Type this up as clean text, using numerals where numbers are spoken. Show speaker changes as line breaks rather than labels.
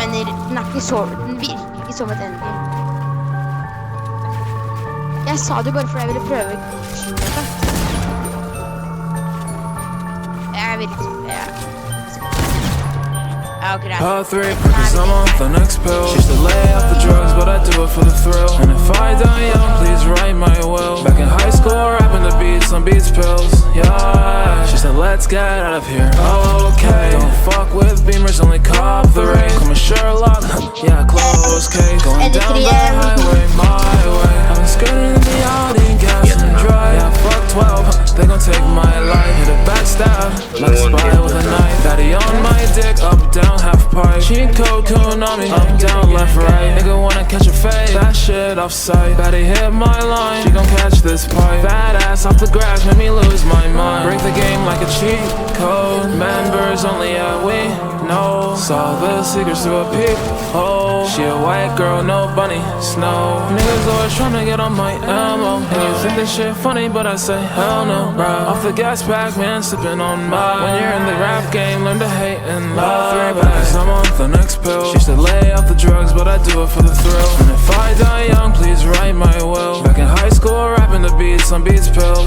mener den er ikke så, den virker ikke som et endelig. Jeg sa det jo bare fordi jeg ville prøve dette. Jeg vil ikke, ja, greit.
Part 3, because I'm on the next pill. She used to lay off the drugs, but I do it for the thrill. And if I die young, please write my will. Back in high school, rapping the beats on Beats pills. Yeah, she said, let's get out of here. Okay, don't fuck with Beamers, only cop the rain. Call me Sherlock, yeah, close case. Going down the highway, my way. I've been skirting the Audi and gas and dry. Yeah, fuck 12, they gon' take my life. Hit a backstab, like a spy with a knife. Daddy on my dick, up, down, half pipe. Cheat code, coon on me, up, down, left, right. Nigga wanna catch a fade, that shit off sight. Daddy hit my line, she gon' catch this pipe. Fat ass off the grass, made me lose my mind. Break the game like a cheat code. Members only, yeah, we know. Saw the secrets through a peephole. She a white girl, no bunny, snow. Niggas always tryna get on my ammo. And you think this shit funny, but I say hell no, bruh. Off the gas pack, man, sipping on mine. When you're in the rap game, learn to hate and love. 3 bags, I'm on the next pill. She used to lay off the drugs, but I do it for the thrill. And if I die young, please write my will. Back in high school, rapping the beats on Beats pills.